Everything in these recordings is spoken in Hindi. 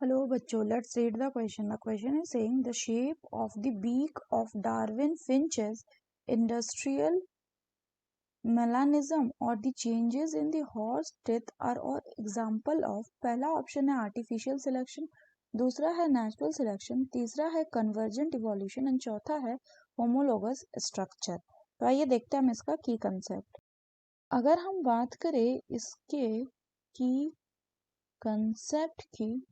Hello, bachcho. Let's read the question. The question is saying the shape of the beak of Darwin finches, industrial melanism or the changes in the horse teeth are all example of. पहला ऑप्शन है आर्टिफिशियल सिलेक्शन, दूसरा है नेचुरल सिलेक्शन, तीसरा है कन्वर्जेंट इवोल्यूशन एंड चौथा है होमोलोगस स्ट्रक्चर। तो आइए देखते हैं हम इसका की कंसेप्ट। अगर हम बात करें इसके की कंसेप्ट की,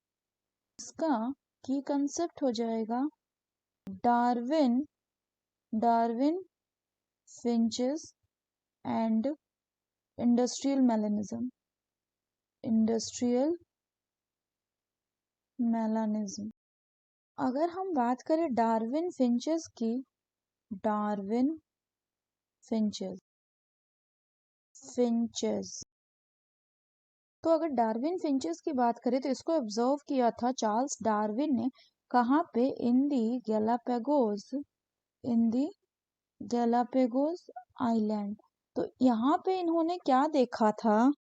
इसका की कंसेप्ट हो जाएगा Darwin finches and industrial melanism. अगर हम बात करें डार्विन फिंचेस की, डार्विन फिंचेस तो अगर डार्विन फिंचेस की बात करें तो इसको ऑब्जर्व किया था चार्ल्स डार्विन ने। कहाँ पे? इन दी गैलापेगोस आइलैंड। तो यहाँ पे इन्होंने क्या देखा था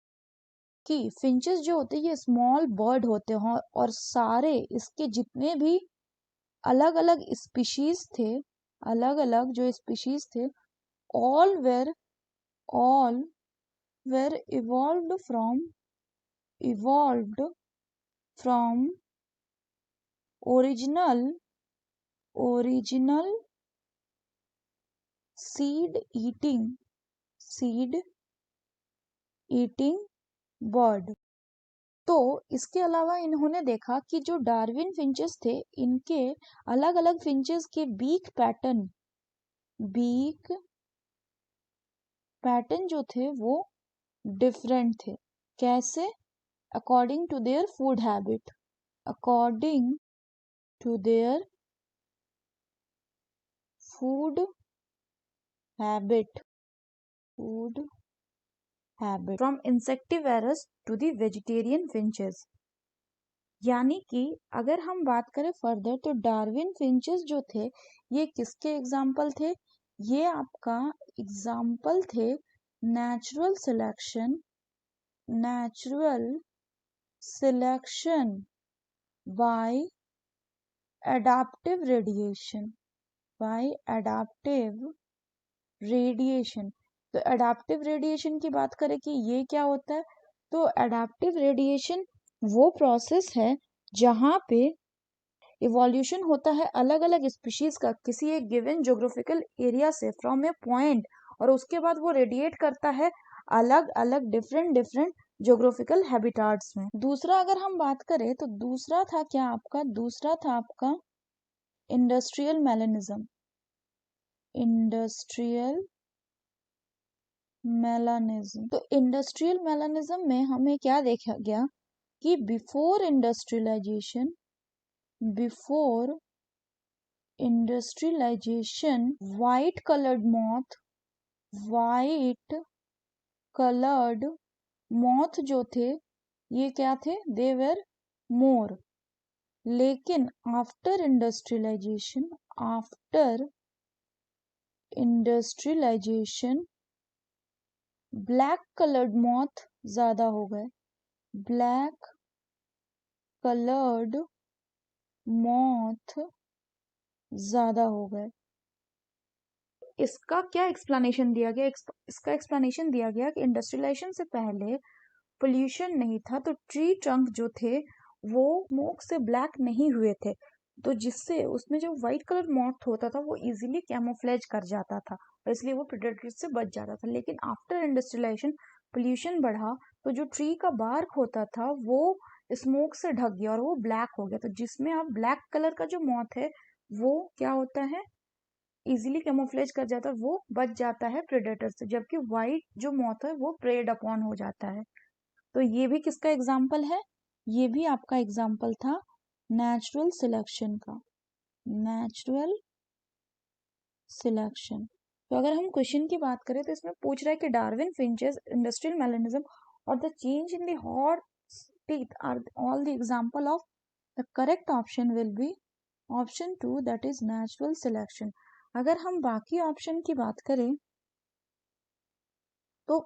कि फिंचेस जो होते हैं ये स्मॉल बर्ड होते हैं और सारे इसके जितने भी अलग अलग स्पीशीज थे, अलग अलग जो स्पीशीज थे, all were evolved from original seed eating bird। तो इसके अलावा इन्होंने देखा कि जो डार्विन फिंचेस थे इनके अलग अलग फिंचेस के बीक पैटर्न जो थे वो डिफरेंट थे। कैसे? According to their food habit, from insectivorous to the vegetarian finches. यानी कि अगर हम बात करें फर्दर तो डार्विन फिंचेस जो थे ये किसके एग्जाम्पल थे? ये आपका एग्जाम्पल थे natural selection bye adaptive radiation. तो एडाप्टिव रेडिएशन की बात करें कि ये क्या होता है, तो एडाप्टिव रेडिएशन वो प्रोसेस है जहाँ पे इवोल्यूशन होता है अलग अलग स्पीशीज का किसी एक गिवन ज्योग्राफिकल एरिया से फ्रॉम ए पॉइंट, और उसके बाद वो रेडिएट करता है अलग अलग डिफरेंट ज्योग्राफिकल हैबिटाट्स में। दूसरा अगर हम बात करें तो दूसरा था आपका इंडस्ट्रियल मेलानिज्म। तो इंडस्ट्रियल मेलानिज्म में हमें क्या देखा गया कि before industrialisation white coloured moth जो थे ये क्या थे? They were more. लेकिन after industrialisation black coloured moth ज्यादा हो गए, ब्लैक कलर्ड मॉथ ज्यादा हो गए। इसका क्या एक्सप्लेनेशन दिया गया? इसका एक्सप्लेनेशन दिया गया कि इंडस्ट्रियलाइजेशन से पहले पोल्यूशन नहीं था तो ट्री ट्रंक जो थे वो स्मोक से ब्लैक नहीं हुए थे, तो जिससे उसमें जो व्हाइट कलर मॉथ होता था वो इजीली कैमोफ्लेज कर जाता था और इसलिए वो प्रेडेटर से बच जाता था। लेकिन आफ्टर इंडस्ट्रियलाइजेशन पोल्यूशन बढ़ा तो जो ट्री का बार्क होता था वो स्मोक से ढक गया और वो ब्लैक हो गया। तो जिसमें अब ब्लैक कलर का जो मॉथ है वो क्या होता है? इजीली कैमोफ्लेज कर जाता है, वो बच जाता है प्रेडेटर से, जबकि व्हाइट जो मॉथ है वो प्रेड अपॉन हो जाता है। तो ये भी किसका एग्जाम्पल है? ये भी आपका एग्जाम्पल था नेचुरल सिलेक्शन का, तो अगर हम क्वेश्चन की बात करें तो इसमें पूछ रहा है कि डार्विन फिंचेस, इंडस्ट्रियल मेलानिज्म और the change in the horse teeth are all the example of. The correct option will be option 2 that is natural selection. अगर हम बाकी ऑप्शन की बात करें तो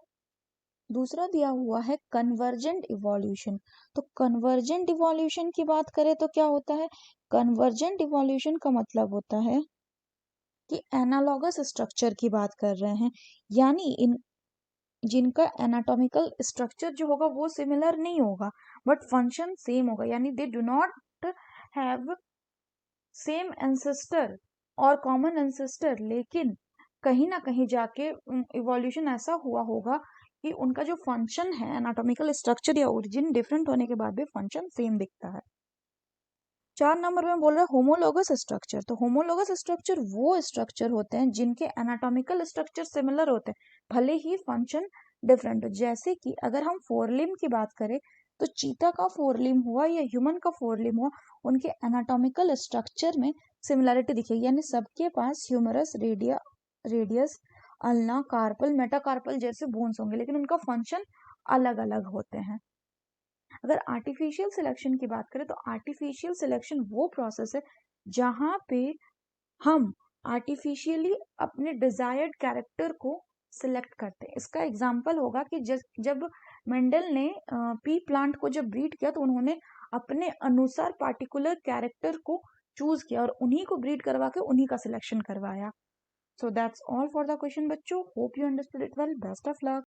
दूसरा दिया हुआ है कन्वर्जेंट इवोल्यूशन। तो कन्वर्जेंट इवोल्यूशन की बात करें तो क्या होता है? कन्वर्जेंट इवोल्यूशन का मतलब होता है कि एनालॉगस स्ट्रक्चर की बात कर रहे हैं, यानी इन जिनका एनाटॉमिकल स्ट्रक्चर जो होगा वो सिमिलर नहीं होगा बट फंक्शन सेम होगा, यानी they do not have same ancestor और कॉमन एंसेस्टर, लेकिन कहीं ना कहीं जाके इवोल्यूशन ऐसा हुआ होगा कि उनका जो फंक्शन है, एनाटॉमिकल स्ट्रक्चर या ओरिजिन डिफरेंट होने के बाद भी फंक्शन सेम दिखता है। 4 नंबर में बोल रहा है होमोलोगस स्ट्रक्चर। तो होमोलोगस स्ट्रक्चर वो स्ट्रक्चर होते हैं जिनके एनाटॉमिकल स्ट्रक्चर सिमिलर होते हैं भले ही फंक्शन डिफरेंट हो। जैसे कि अगर हम फोरलिम की बात करें तो चीता का फोरलिम हुआ या ह्यूमन का फोरलिम हुआ, उनके एनाटॉमिकल स्ट्रक्चर में सिमिलरिटी दिखेगी, यानी सबके पास humerus, radius, ulna, carpal, metacarpal जैसे बोन्स होंगे, लेकिन उनका फंक्शन अलग अलग होते हैं। अगर आर्टिफिशियल सिलेक्शन की बात करें तो आर्टिफिशियल सिलेक्शन वो प्रोसेस है जहां पे हम आर्टिफिशियली अपने डिजायर्ड कैरेक्टर को सिलेक्ट करते हैं। इसका एग्जाम्पल होगा कि जब मेंडल ने पी प्लांट को जब ब्रीड किया तो उन्होंने अपने अनुसार पार्टिकुलर कैरेक्टर को चूज किया और उन्हीं को ब्रीड करवा के उन्हीं का सिलेक्शन करवाया। So that's all for the question बच्चों। Hope you understood it well. Best of luck.